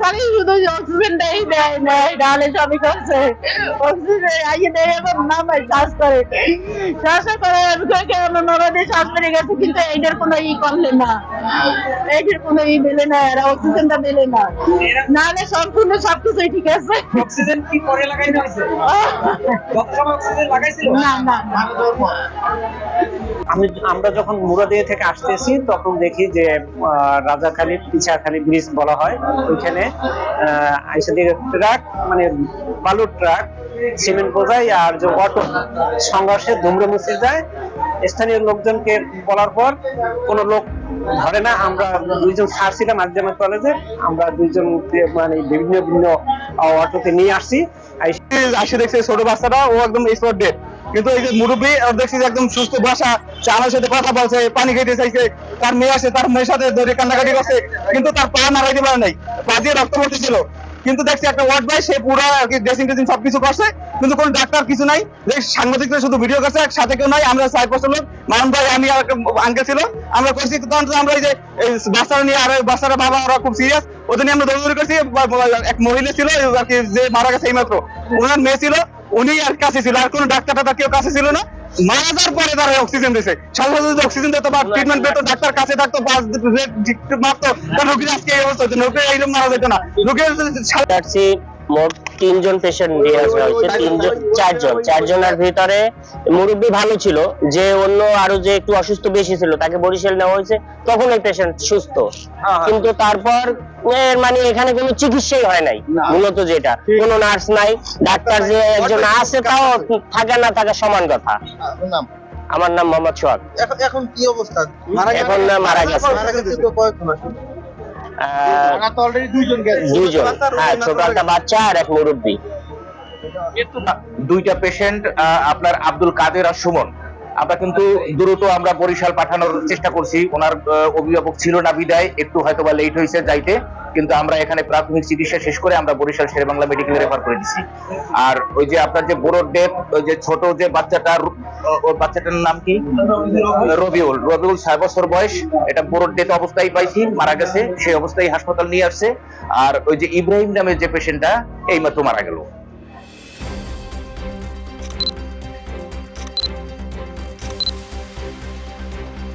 খালি শুধু অক্সিজেনটাই দেয় নেয়, নাহলে সবই করছে। অক্সিজেন আইয়ে দেয় এবং নামায় শ্বাস করে, শ্বাস করে আমার বাবা দিয়ে শ্বাস বেড়ে গেছে, কিন্তু এইটার কোনো করলে না, এইটার কোনো দিলে না, এরা অক্সিজেনটা দিলে না, নাহলে সম্পূর্ণ সবকিছুই ঠিক আছে। অক্সিজেন কি পরে লাগাইতে হয়েছে? অক্সিজেন লাগাইছিল না না। আমরা যখন মুরাদিয়া থেকে আসতেছি তখন দেখি যে রাজাখালী পিছাখালী ব্রিজ বলা হয়, ওইখানে আইসা দিকে ট্রাক, মানে বালুর ট্রাক, সিমেন্ট বোঝাই আর যে অটো সংঘর্ষে ধুমড়ে মুচড়ে যায়। স্থানীয় লোকজনকে বলার পর কোনো লোক ধরে না। আমরা দুইজন স্যার ছিলাম আজিজামাত কলেজে, আমরা দুইজন মানে বিভিন্ন বিভিন্ন অটোতে নিয়ে আসছি। আসে দেখছে ছোট বাচ্চাটা ও একদম স্পট ডেড, কিন্তু এই যে মুরব্বী দেখছি যে একদম সুস্থ বসা, আমার সাথে কথা বলছে, পানি খেতে চাইছে, তার মেয়ে আছে, তার মেয়ের সাথে ধরে কান্নাকাটি করছে, কিন্তু তার পা নাড়াইতে পারে নাই, পা দিয়ে রক্ত পড়তেছিল। কিন্তু দেখছি একটা ওয়ার্ড ভাই, সে পুরো আর কি ড্রেসিং টেসিং সবকিছু করছে, কিন্তু কোনো ডাক্তার কিছু নাই, সাংবাদিকরা শুধু ভিডিও করছে, সাথে কেউ নাই। আমরা 4-5 লোক, মামুন ভাই, আমি আর আঙ্কেল ছিল, আমরা করছি। তখন আমরা এই যে বাচ্চারা নিয়ে, আর বাচ্চারা বাবা ওরা খুব সিরিয়াস, ওদের নিয়ে আমরা দৌড়াদৌড়ি করছি। এক মহিলা ছিল আর কি, যে মারা গেছে এইমাত্র, ওনার মেয়ে ছিল, উনি আর কাছে ছিল, আর কোনো ডাক্তার টাক্তার কেউ কাছে ছিল না। মারা যাওয়ার পরে তারা অক্সিজেন দিয়েছে, সাথে সাথে যদি অক্সিজেন দিত বা ট্রিটমেন্ট পেতো, ডাক্তার কাছে থাকতো, মারতো, রোগীর আজকে এই অবস্থা হচ্ছে, রোগীর এইরকম মারা যেত না। রোগীর মোট 3 জন পেশেন্ট নিয়ে আসা হয়েছে, 4জনের ভিতরে মুরব্বী ভালো ছিল, যে অন্য আরো যে একটু অসুস্থ বেশি ছিল তাকে বরিশাল নেওয়া হয়েছে, তখন এই পেশেন্ট সুস্থ। কিন্তু তারপর মানে এখানে কোনো চিকিৎসাই হয় নাই, মূলত যেটা কোনো নার্স নাই, ডাক্তার যে একজন আছে তাও থাকা না থাকা সমান কথা। আমার নাম মোহাম্মদ সোহাগ। এখন কি অবস্থা? এখন মারা গেছে দুইজন, হ্যাঁ, ছোট একটা বাচ্চা আর এক মুরব্বী। দুইটা পেশেন্ট আপনার আব্দুল কাদের আর সুমন, আমরা কিন্তু দ্রুত আমরা বরিশাল পাঠানোর চেষ্টা করছি। ওনার অভিভাবক ছিল না বিদায় একটু হয়তো বা লেট হয়েছে যাইতে, কিন্তু আমরা এখানে প্রাথমিক চিকিৎসা শেষ করে আমরা বরিশাল শেরেবাংলা মেডিকেলে রেফার করে দিচ্ছি। আর ওই যে আপনার যে বড় ডেপ, ওই যে ছোট যে বাচ্চাটা, ওর বাচ্চাটার নাম কি? রবিউল 6 বছর বয়স। এটা বড় ডেথ অবস্থায় পাইছি, মারা গেছে, সেই অবস্থায় হাসপাতাল নিয়ে আসছে। আর ওই যে ইব্রাহিম নামের যে পেশেন্টটা এইমাত্র মারা গেল।